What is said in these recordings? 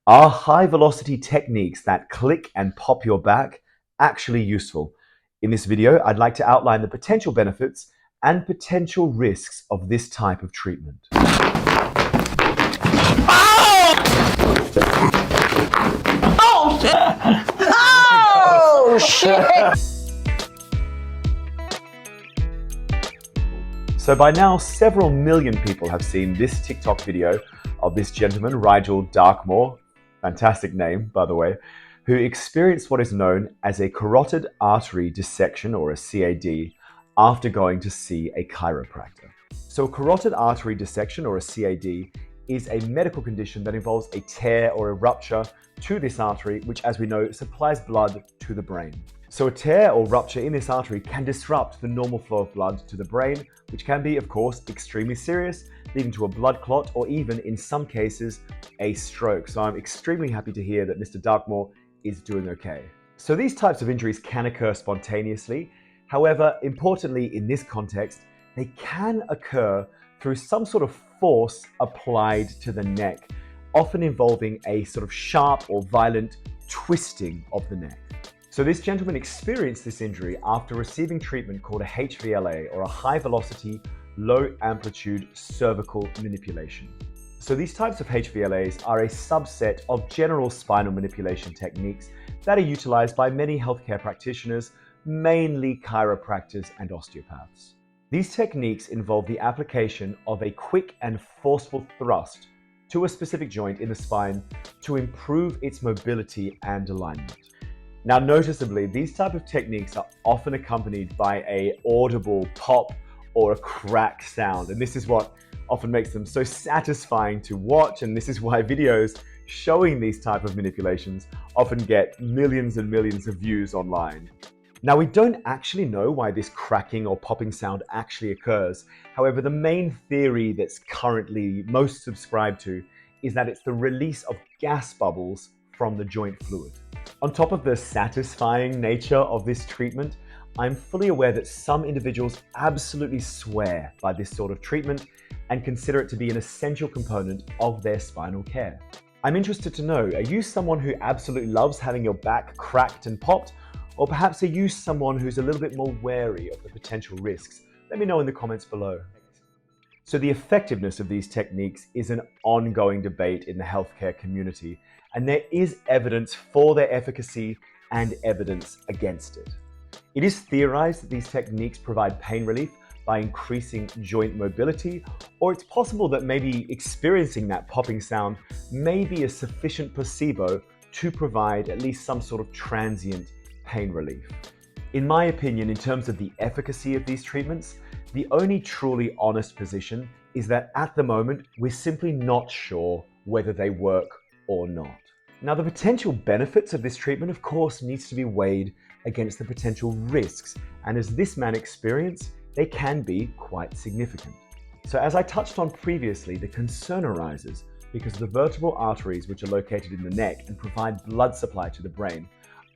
Are high velocity techniques that click and pop your back actually useful? In this video, I'd like to outline the potential benefits and potential risks of this type of treatment. Oh shit! So by now, several million people have seen this TikTok video of this gentleman, Rigel Darkmoore, fantastic name, by the way, who experienced what is known as a carotid artery dissection, or a CAD, after going to see a chiropractor. So a carotid artery dissection, or a CAD, is a medical condition that involves a tear or a rupture to this artery, which, as we know, supplies blood to the brain. So a tear or rupture in this artery can disrupt the normal flow of blood to the brain, which can be, of course, extremely serious, leading to a blood clot or even, in some cases, a stroke. So I'm extremely happy to hear that Mr. Darkmoore is doing okay. So these types of injuries can occur spontaneously. However, importantly in this context, they can occur through some sort of force applied to the neck, often involving a sort of sharp or violent twisting of the neck. So this gentleman experienced this injury after receiving treatment called a HVLA, or a high-velocity low-amplitude cervical manipulation. So these types of HVLAs are a subset of general spinal manipulation techniques that are utilized by many healthcare practitioners, mainly chiropractors and osteopaths. These techniques involve the application of a quick and forceful thrust to a specific joint in the spine to improve its mobility and alignment. Now, noticeably, these type of techniques are often accompanied by an audible pop or a crack sound, and this is what often makes them so satisfying to watch, and this is why videos showing these type of manipulations often get millions and millions of views online. Now, we don't actually know why this cracking or popping sound actually occurs. However, the main theory that's currently most subscribed to is that it's the release of gas bubbles from the joint fluid. On top of the satisfying nature of this treatment, I'm fully aware that some individuals absolutely swear by this sort of treatment and consider it to be an essential component of their spinal care. I'm interested to know, are you someone who absolutely loves having your back cracked and popped? Or perhaps are you someone who's a little bit more wary of the potential risks? Let me know in the comments below. So the effectiveness of these techniques is an ongoing debate in the healthcare community, and there is evidence for their efficacy and evidence against it. It is theorized that these techniques provide pain relief by increasing joint mobility, or it's possible that maybe experiencing that popping sound may be a sufficient placebo to provide at least some sort of transient pain relief. In my opinion, in terms of the efficacy of these treatments, the only truly honest position is that at the moment, we're simply not sure whether they work or not. Now, the potential benefits of this treatment, of course, needs to be weighed against the potential risks, and as this man experienced, they can be quite significant. So as I touched on previously, the concern arises because the vertebral arteries, which are located in the neck and provide blood supply to the brain,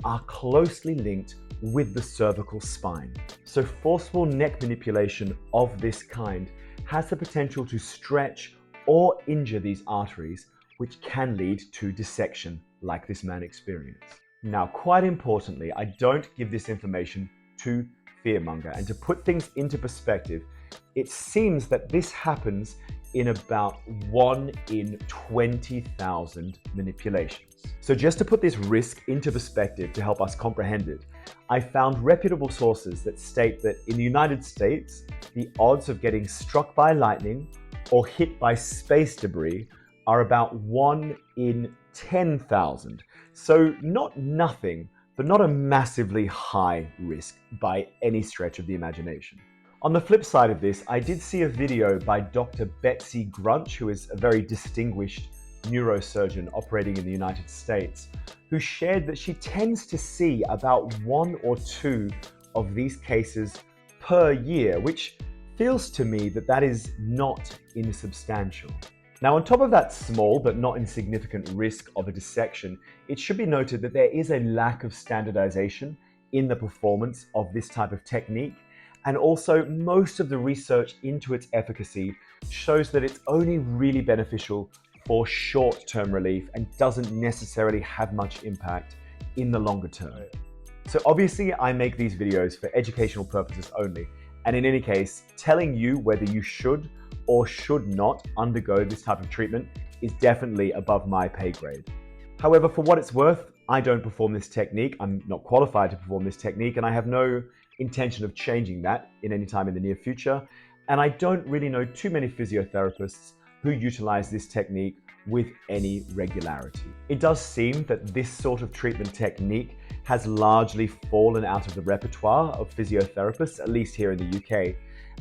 are closely linked with the cervical spine. So forceful neck manipulation of this kind has the potential to stretch or injure these arteries, which can lead to dissection like this man experienced. Now, quite importantly, I don't give this information to fearmonger, and to put things into perspective, it seems that this happens in about 1 in 20,000 manipulations. So just to put this risk into perspective to help us comprehend it, I found reputable sources that state that in the United States, the odds of getting struck by lightning or hit by space debris are about 1 in 10,000. So not nothing, but not a massively high risk by any stretch of the imagination. On the flip side of this, I did see a video by Dr. Betsy Grunch, who is a very distinguished neurosurgeon operating in the United States, who shared that she tends to see about 1 or 2 of these cases per year, which feels to me that that is not insubstantial. Now, on top of that small but not insignificant risk of a dissection, it should be noted that there is a lack of standardization in the performance of this type of technique, and also most of the research into its efficacy shows that it's only really beneficial for short-term relief and doesn't necessarily have much impact in the longer term. So obviously I make these videos for educational purposes only, and in any case, telling you whether you should or should not undergo this type of treatment is definitely above my pay grade. However, for what it's worth, I don't perform this technique. I'm not qualified to perform this technique, and I have no intention of changing that in any time in the near future. And I don't really know too many physiotherapists who utilize this technique with any regularity. It does seem that this sort of treatment technique has largely fallen out of the repertoire of physiotherapists, at least here in the UK.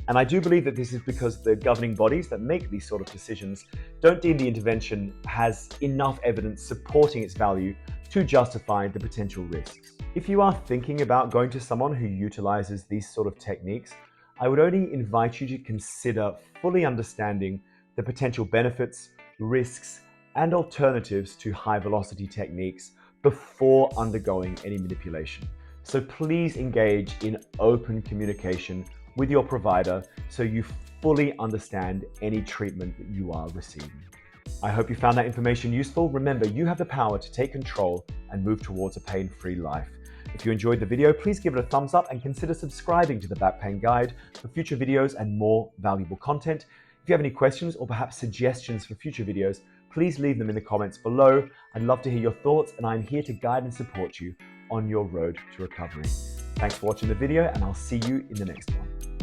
And I do believe that this is because the governing bodies that make these sort of decisions don't deem the intervention has enough evidence supporting its value to justify the potential risks. If you are thinking about going to someone who utilizes these sort of techniques, I would only invite you to consider fully understanding the potential benefits, risks, and alternatives to high-velocity techniques before undergoing any manipulation. So please engage in open communication with your provider so you fully understand any treatment that you are receiving. I hope you found that information useful. Remember, you have the power to take control and move towards a pain-free life. If you enjoyed the video, please give it a thumbs up and consider subscribing to the Back Pain Guide for future videos and more valuable content. If you have any questions or perhaps suggestions for future videos, please leave them in the comments below. I'd love to hear your thoughts, and I'm here to guide and support you on your road to recovery. Thanks for watching the video, and I'll see you in the next one.